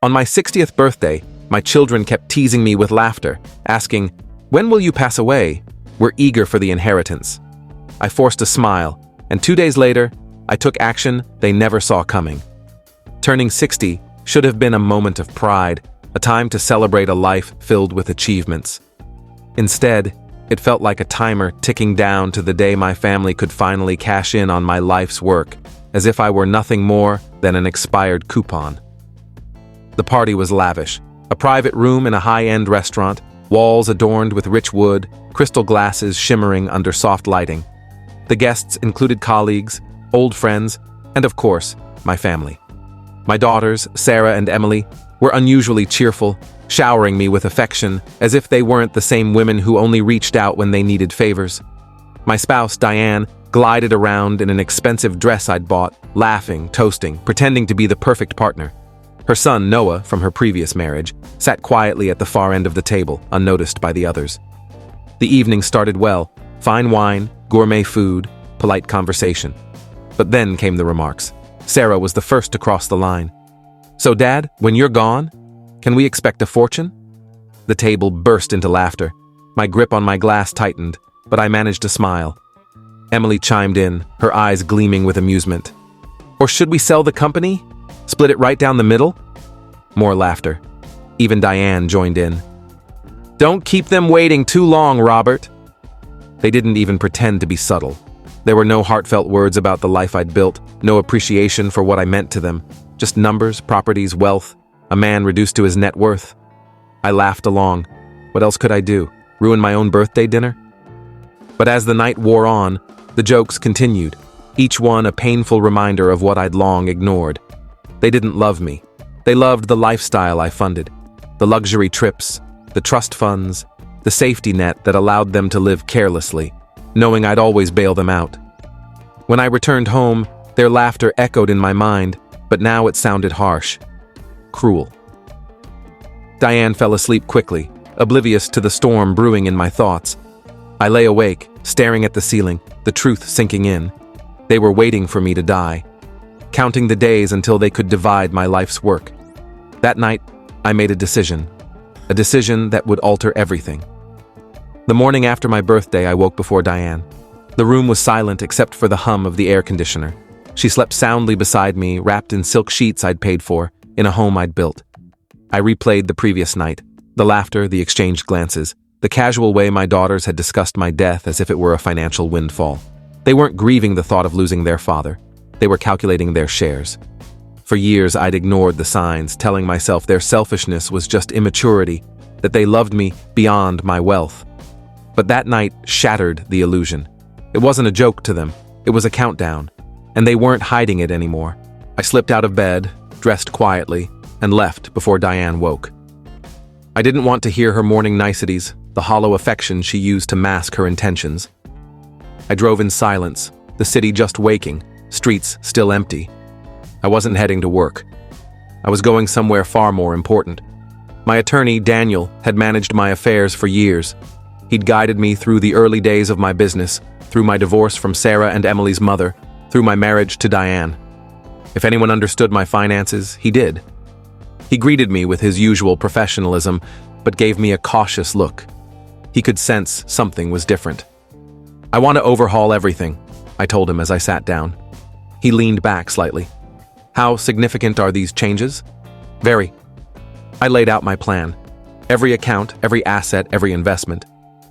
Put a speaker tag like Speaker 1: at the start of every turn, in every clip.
Speaker 1: On my 60th birthday, my children kept teasing me with laughter, asking, "When will you pass away? We're eager for the inheritance." I forced a smile, and 2 days later, I took action they never saw coming. Turning 60 should have been a moment of pride, a time to celebrate a life filled with achievements. Instead, it felt like a timer ticking down to the day my family could finally cash in on my life's work, as if I were nothing more than an expired coupon. The party was lavish. A private room in a high-end restaurant, walls adorned with rich wood, crystal glasses shimmering under soft lighting. The guests included colleagues, old friends, and of course, my family. My daughters, Sarah and Emily, were unusually cheerful, showering me with affection as if they weren't the same women who only reached out when they needed favors. My spouse, Diane, glided around in an expensive dress I'd bought, laughing, toasting, pretending to be the perfect partner. Her son, Noah, from her previous marriage, sat quietly at the far end of the table, unnoticed by the others. The evening started well: fine wine, gourmet food, polite conversation. But then came the remarks. Sarah was the first to cross the line. "So, Dad, when you're gone, can we expect a fortune?" The table burst into laughter. My grip on my glass tightened, but I managed to smile. Emily chimed in, her eyes gleaming with amusement. "Or should we sell the company? Split it right down the middle?" More laughter. Even Diane joined in. "Don't keep them waiting too long, Robert." They didn't even pretend to be subtle. There were no heartfelt words about the life I'd built, no appreciation for what I meant to them. Just numbers, properties, wealth, a man reduced to his net worth. I laughed along. What else could I do? Ruin my own birthday dinner? But as the night wore on, the jokes continued, each one a painful reminder of what I'd long ignored. They didn't love me. They loved the lifestyle I funded, the luxury trips, the trust funds, the safety net that allowed them to live carelessly, knowing I'd always bail them out. When I returned home, their laughter echoed in my mind, but now it sounded harsh, cruel. Diane fell asleep quickly, oblivious to the storm brewing in my thoughts. I lay awake, staring at the ceiling, the truth sinking in. They were waiting for me to die, counting the days until they could divide my life's work. That night, I made a decision that would alter everything. The morning after my birthday, I woke before Diane. The room was silent except for the hum of the air conditioner. She slept soundly beside me, wrapped in silk sheets I'd paid for, in a home I'd built. I replayed the previous night, the laughter, the exchanged glances, the casual way my daughters had discussed my death as if it were a financial windfall. They weren't grieving the thought of losing their father. They were calculating their shares. For years, I'd ignored the signs, telling myself their selfishness was just immaturity, that they loved me beyond my wealth. But that night shattered the illusion. It wasn't a joke to them. It was a countdown. And they weren't hiding it anymore. I slipped out of bed, dressed quietly, and left before Diane woke. I didn't want to hear her morning niceties, the hollow affection she used to mask her intentions. I drove in silence, the city just waking, streets still empty. I wasn't heading to work. I was going somewhere far more important. My attorney, Daniel, had managed my affairs for years. He'd guided me through the early days of my business, through my divorce from Sarah and Emily's mother, through my marriage to Diane. If anyone understood my finances, he did. He greeted me with his usual professionalism, but gave me a cautious look. He could sense something was different. "I want to overhaul everything," I told him as I sat down. He leaned back slightly. "How significant are these changes?" "Very." I laid out my plan. Every account, every asset, every investment.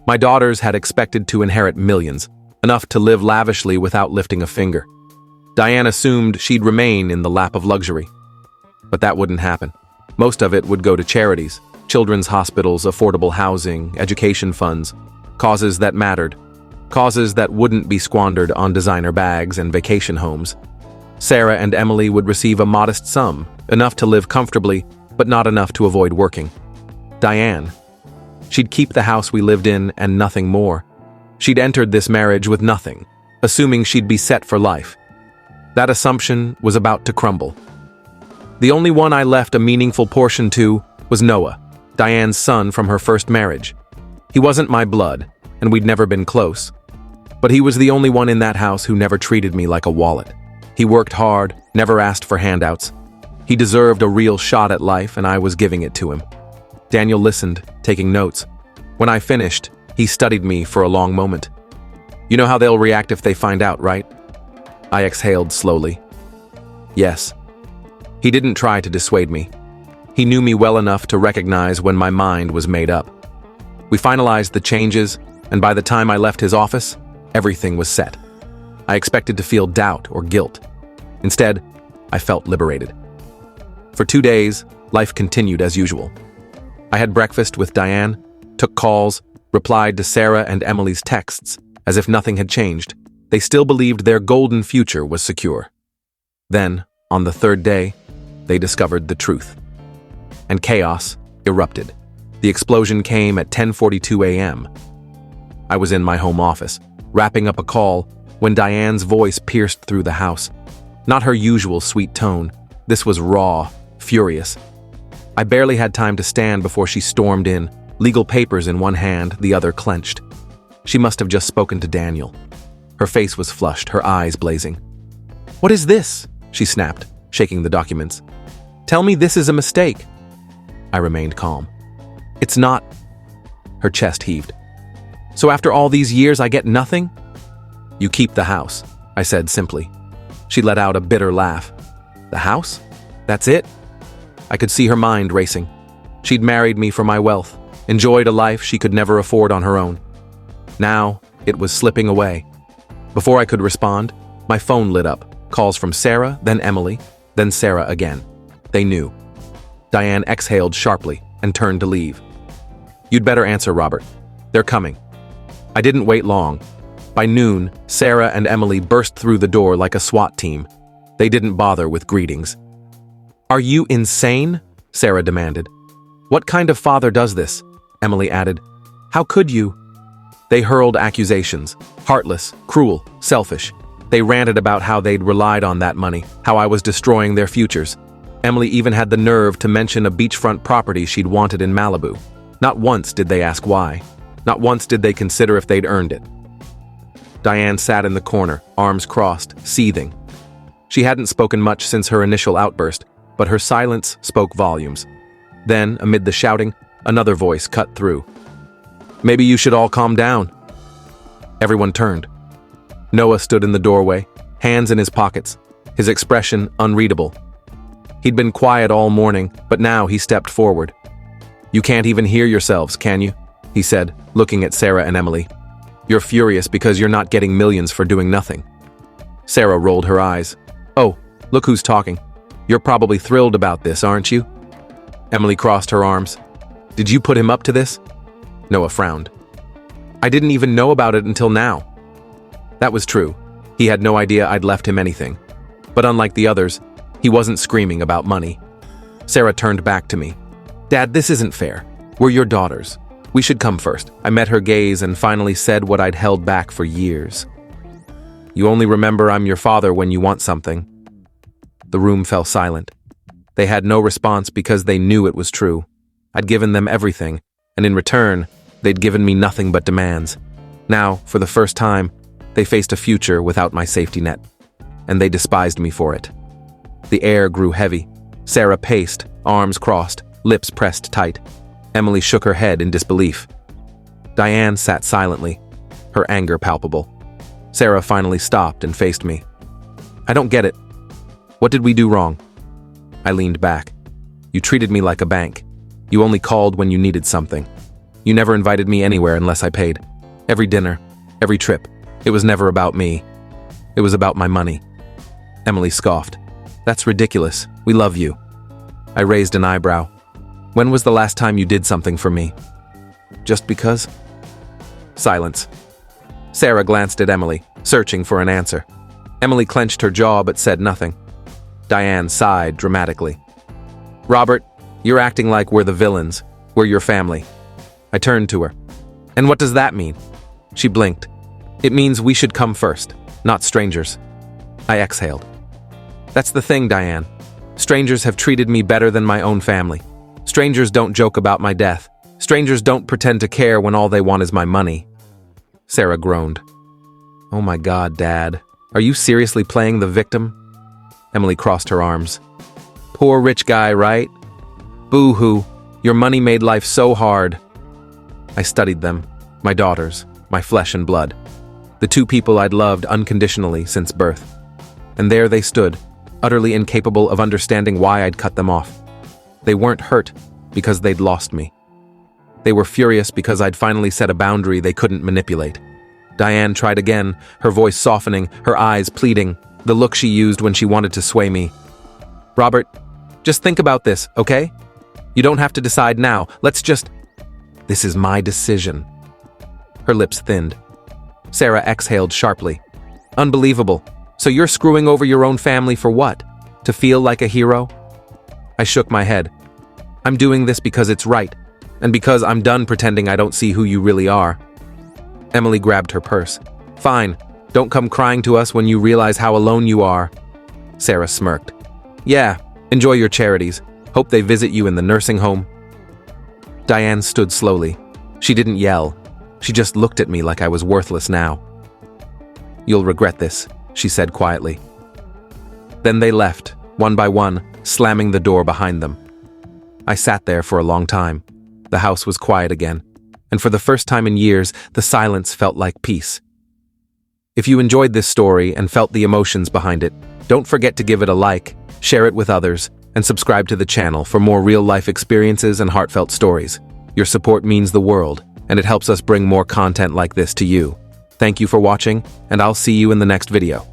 Speaker 1: My daughters had expected to inherit millions, enough to live lavishly without lifting a finger. Diane assumed she'd remain in the lap of luxury. But that wouldn't happen. Most of it would go to charities, children's hospitals, affordable housing, education funds, causes that mattered, causes that wouldn't be squandered on designer bags and vacation homes. Sarah and Emily would receive a modest sum, enough to live comfortably, but not enough to avoid working. Diane, she'd keep the house we lived in and nothing more. She'd entered this marriage with nothing, assuming she'd be set for life. That assumption was about to crumble. The only one I left a meaningful portion to was Noah, Diane's son from her first marriage. He wasn't my blood, and we'd never been close. But he was the only one in that house who never treated me like a wallet. He worked hard, never asked for handouts. He deserved a real shot at life, and I was giving it to him. Daniel listened, taking notes. When I finished, he studied me for a long moment. You know how they'll react if they find out, right? I exhaled slowly. Yes. He didn't try to dissuade me. He knew me well enough to recognize when my mind was made up. We finalized the changes, and by the time I left his office, everything was set. I expected to feel doubt or guilt. Instead, I felt liberated. For 2 days, life continued as usual. I had breakfast with Diane, took calls, replied to Sarah and Emily's texts, as if nothing had changed. They still believed their golden future was secure. Then, on the 3rd day, they discovered the truth. And chaos erupted. The explosion came at 10:42 a.m. I was in my home office, wrapping up a call, when Diane's voice pierced through the house. Not her usual sweet tone. This was raw, furious. I barely had time to stand before she stormed in, legal papers in one hand, the other clenched. She must have just spoken to Daniel. Her face was flushed, her eyes blazing. "What is this?" she snapped, shaking the documents. "Tell me this is a mistake." I remained calm. "It's not." Her chest heaved. "So after all these years I get nothing?" "You keep the house," I said simply. She let out a bitter laugh. "The house? That's it?" I could see her mind racing. She'd married me for my wealth, enjoyed a life she could never afford on her own. Now, it was slipping away. Before I could respond, my phone lit up. Calls from Sarah, then Emily, then Sarah again. They knew. Diane exhaled sharply and turned to leave. "You'd better answer, Robert. They're coming." I didn't wait long. By noon, Sarah and Emily burst through the door like a SWAT team. They didn't bother with greetings. "Are you insane?" Sarah demanded. "What kind of father does this?" Emily added. "How could you?" They hurled accusations. Heartless, cruel, selfish. They ranted about how they'd relied on that money, how I was destroying their futures. Emily even had the nerve to mention a beachfront property she'd wanted in Malibu. Not once did they ask why. Not once did they consider if they'd earned it. Diane sat in the corner, arms crossed, seething. She hadn't spoken much since her initial outburst, but her silence spoke volumes. Then, amid the shouting, another voice cut through. "Maybe you should all calm down." Everyone turned. Noah stood in the doorway, hands in his pockets, his expression unreadable. He'd been quiet all morning, but now he stepped forward. "You can't even hear yourselves, can you?" he said, looking at Sarah and Emily. "You're furious because you're not getting millions for doing nothing." Sarah rolled her eyes. "Oh, look who's talking. You're probably thrilled about this, aren't you?" Emily crossed her arms. "Did you put him up to this?" Noah frowned. "I didn't even know about it until now." That was true. He had no idea I'd left him anything. But unlike the others, he wasn't screaming about money. Sarah turned back to me. "Dad, this isn't fair. We're your daughters. We should come first." I met her gaze and finally said what I'd held back for years. "You only remember I'm your father when you want something." The room fell silent. They had no response because they knew it was true. I'd given them everything, and in return, they'd given me nothing but demands. Now, for the first time, they faced a future without my safety net, and they despised me for it. The air grew heavy. Sarah paced, arms crossed, lips pressed tight. Emily shook her head in disbelief. Diane sat silently, her anger palpable. Sarah finally stopped and faced me. "I don't get it. What did we do wrong?" I leaned back. "You treated me like a bank. You only called when you needed something. You never invited me anywhere unless I paid. Every dinner, every trip. It was never about me. It was about my money." Emily scoffed. "That's ridiculous. We love you." I raised an eyebrow. "When was the last time you did something for me?" "Just because?" Silence. Sarah glanced at Emily, searching for an answer. Emily clenched her jaw but said nothing. Diane sighed dramatically. "Robert, you're acting like we're the villains. We're your family." I turned to her. "And what does that mean?" She blinked. "It means we should come first, not strangers." I exhaled. "That's the thing, Diane. Strangers have treated me better than my own family. Strangers don't joke about my death. Strangers don't pretend to care when all they want is my money." Sarah groaned. "Oh my God, Dad. Are you seriously playing the victim?" Emily crossed her arms. Poor rich guy, right? Boo-hoo, your money made life so hard. I studied them, my daughters, my flesh and blood, the two people I'd loved unconditionally since birth. And there they stood, utterly incapable of understanding why I'd cut them off. They weren't hurt because they'd lost me. They were furious because I'd finally set a boundary they couldn't manipulate. Diane tried again, her voice softening, her eyes pleading, the look she used when she wanted to sway me. Robert, just think about this, okay? You don't have to decide now. This is my decision. Her lips thinned. Sarah exhaled sharply. Unbelievable. So you're screwing over your own family for what? To feel like a hero? I shook my head. I'm doing this because it's right, and because I'm done pretending I don't see who you really are. Emily grabbed her purse. Fine, don't come crying to us when you realize how alone you are. Sarah smirked. Yeah, enjoy your charities. Hope they visit you in the nursing home. Diane stood slowly. She didn't yell. She just looked at me like I was worthless now. You'll regret this, she said quietly. Then they left, one by one, slamming the door behind them. I sat there for a long time. The house was quiet again, and for the first time in years, the silence felt like peace. If you enjoyed this story and felt the emotions behind it, don't forget to give it a like, share it with others, and subscribe to the channel for more real-life experiences and heartfelt stories. Your support means the world, and it helps us bring more content like this to you. Thank you for watching, and I'll see you in the next video.